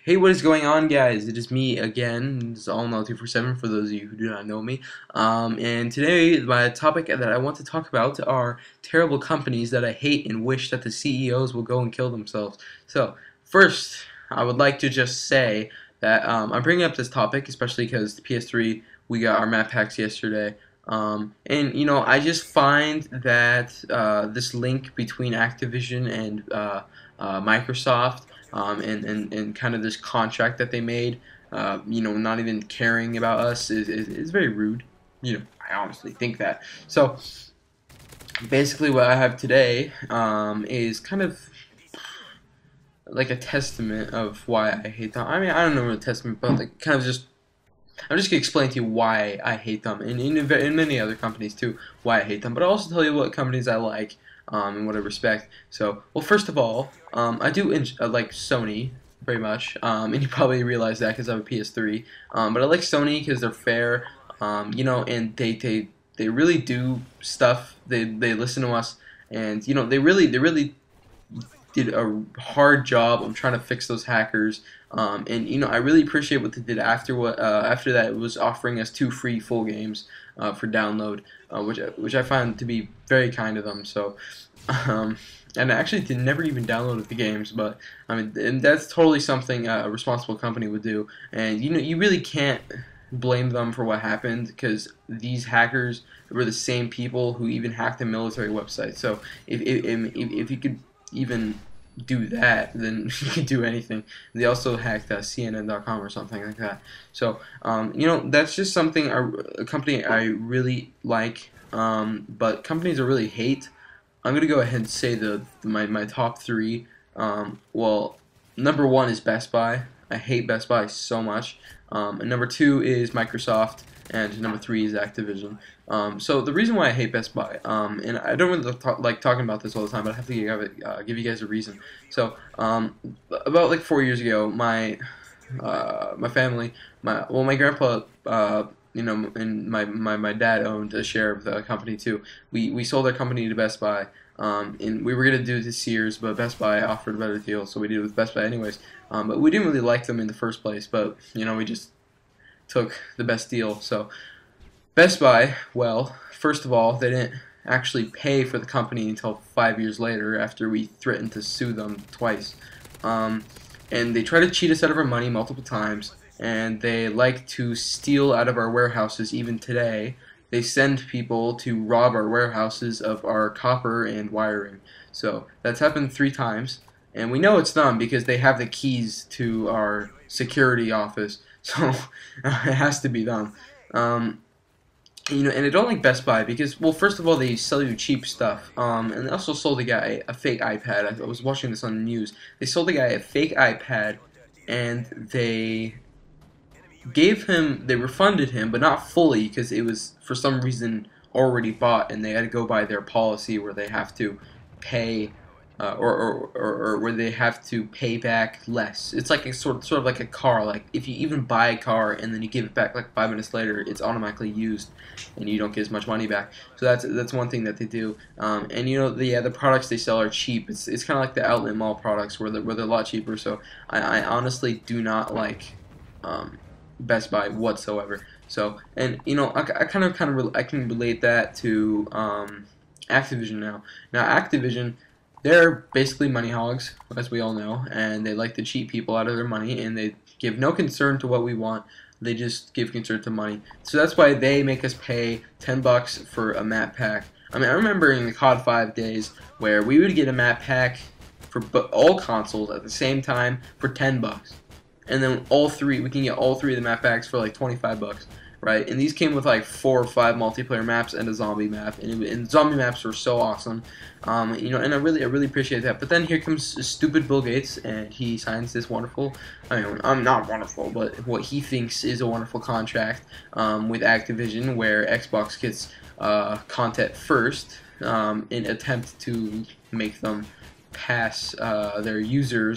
Hey, what is going on, guys? It is me again. It's all now 247 for those of you who do not know me. And today, my topic that I want to talk about are terrible companies that I hate and wish that the CEOs will go and kill themselves. So, first, I would like to just say that I'm bringing up this topic, especially because the PS3, we got our map packs yesterday. And I just find that this link between Activision and Microsoft, and kind of this contract that they made, not even caring about us is very rude. I honestly think that. So basically, what I have today is kind of like a testament of why I hate them. I mean, I don't know what a testament, but like kind of just I'm just gonna explain to you why I hate them, and in many other companies too, why I hate them. But I'll also tell you what companies I like, and what I respect. So, well, first of all, I do like Sony very much, and you probably realize that because I have a PS3. But I like Sony because they're fair, and they really do stuff. They listen to us, and they really did a hard job of trying to fix those hackers. And I really appreciate what they did after that. It was offering us 2 free full games for download, which I found to be very kind of them. So, and I actually did never even downloaded the games, but I mean, and that's totally something a responsible company would do. And you really can't blame them for what happened because these hackers were the same people who even hacked the military website. So if you could even do that, then you can do anything. They also hacked CNN.com or something like that. So, that's just something, a company I really like, but companies I really hate. I'm going to go ahead and say my top three. Well, number one is Best Buy. I hate Best Buy so much. And number two is Microsoft, and number three is Activision. So the reason why I hate Best Buy, and I don't really like talking about this all the time, but I have to give you guys a reason. So about like 4 years ago, my family, my grandpa, and my dad owned a share of the company too. We sold our company to Best Buy. And we were gonna do it to Sears, but Best Buy offered a better deal, so we did it with Best Buy anyways. But we didn't really like them in the first place, but we just took the best deal. So Best Buy, well, first of all, they didn't actually pay for the company until 5 years later after we threatened to sue them twice. And they try to cheat us out of our money multiple times, and they like to steal out of our warehouses even today. They send people to rob our warehouses of our copper and wiring. So that's happened 3 times, and we know it's them because they have the keys to our security office. So it has to be them. And I don't like Best Buy because, well, first of all, they sell you cheap stuff, and they also sold the guy a fake iPad. I was watching this on the news. They sold the guy a fake iPad, and they refunded him, but not fully because it was for some reason already bought, and they had to go by their policy where they have to pay, or where they have to pay back less. It's like a sort of like a car. Like if you even buy a car and then you give it back like 5 minutes later, it's automatically used, and you don't get as much money back. So that's one thing that they do. And the products they sell are cheap. It's kind of like the outlet mall products where they're a lot cheaper. So I honestly do not like Best Buy whatsoever. So, and I can relate that to Activision now. Now Activision, they're basically money hogs, as we all know, and they like to cheat people out of their money, and they give no concern to what we want. They just give concern to money. So that's why they make us pay $10 for a map pack. I mean, I remember in the COD 5 days where we would get a map pack for all consoles at the same time for $10. And then we can get all three of the map packs for like $25, right? And these came with like 4 or 5 multiplayer maps and a zombie map, and zombie maps were so awesome, and I really appreciate that. But then here comes stupid Bill Gates, and he signs this wonderful, I'm not wonderful, but what he thinks is a wonderful contract with Activision, where Xbox gets content first, in attempt to make them pass their user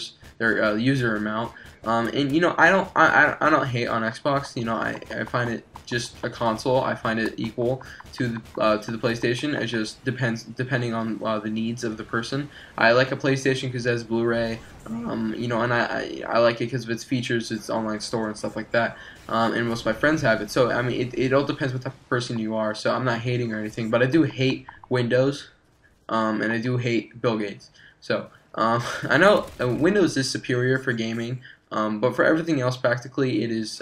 amount. And I don't hate on Xbox. I find it just a console. I find it equal to the PlayStation. It just depends depending on the needs of the person. I like a PlayStation because it has Blu-ray, you know, and I like it because of its features, its online store and stuff like that. And most of my friends have it. So I mean, it all depends what type of person you are. So I'm not hating or anything, but I do hate Windows, and I do hate Bill Gates. So I know Windows is superior for gaming, but for everything else, practically, it is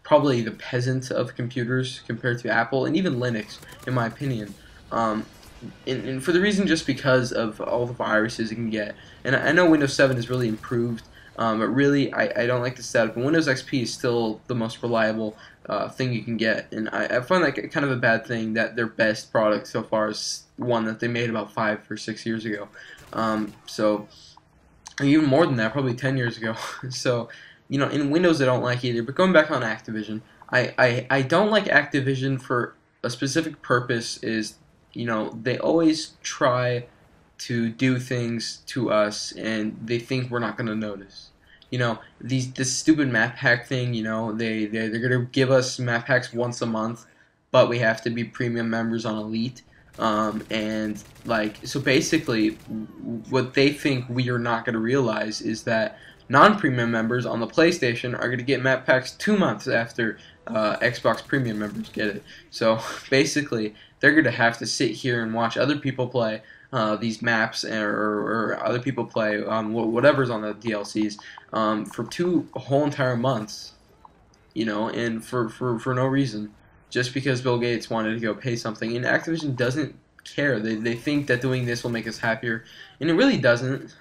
probably the peasant of computers compared to Apple and even Linux, in my opinion. And for the reason just because of all the viruses it can get. And I know Windows 7 is really improved, but really I don't like the setup. And Windows XP is still the most reliable thing you can get. And I find that kind of a bad thing that their best product so far is one that they made about 5 or 6 years ago. So even more than that, probably 10 years ago. So, you know, in Windows I don't like either. But going back on Activision, I don't like Activision for a specific purpose. Is, you know, they always try to do things to us and they think we're not going to notice. You know, this stupid map pack thing, you know, they're going to give us map packs once a month, but we have to be premium members on Elite. And like, so basically what they think we are not going to realize is that non-premium members on the PlayStation are going to get map packs 2 months after Xbox premium members get it. So basically they're going to have to sit here and watch other people play these maps, or other people play whatever's on the DLCs for 2 whole entire months, you know, and for no reason, just because Bill Gates wanted to go pay something. And Activision doesn't care. They think that doing this will make us happier, and it really doesn't.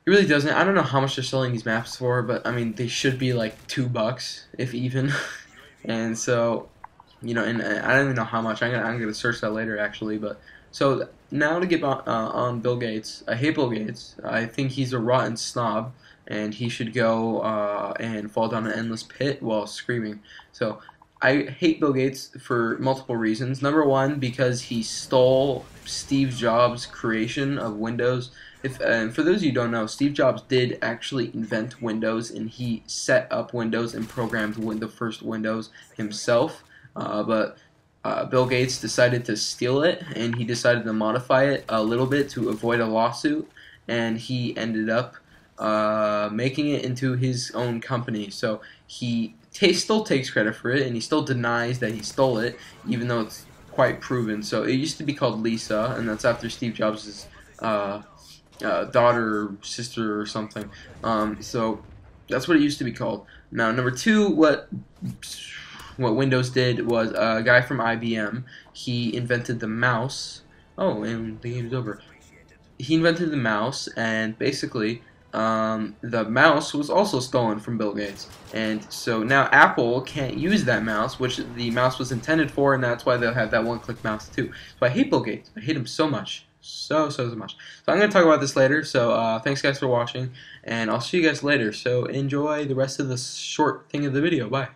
It really doesn't. I don't know how much they're selling these maps for, but I mean, they should be like $2, if even. And so, you know, and I don't even know how much. I'm gonna search that later, actually. But so now to get on Bill Gates. I hate Bill Gates. I think he's a rotten snob, and he should go and fall down an endless pit while screaming. So I hate Bill Gates for multiple reasons. Number one, because he stole Steve Jobs' creation of Windows. And for those of you who don't know, Steve Jobs did actually invent Windows, and he set up Windows and programmed the first Windows himself. But Bill Gates decided to steal it, and he decided to modify it a little bit to avoid a lawsuit, and he ended up making it into his own company. So he still takes credit for it, and he still denies that he stole it, even though it's quite proven. So it used to be called Lisa, and that's after Steve Jobs' daughter or sister or something. So that's what it used to be called. Now, number two, what Windows did was a guy from IBM. He invented the mouse. Oh, and the game's over. He invented the mouse, and basically the mouse was also stolen from Bill Gates. And so now Apple can't use that mouse, which the mouse was intended for, and that's why they'll have that one-click mouse too. So I hate Bill Gates. I hate him so much. So much. So I'm going to talk about this later. So thanks guys for watching, and I'll see you guys later. So enjoy the rest of the short thing of the video. Bye.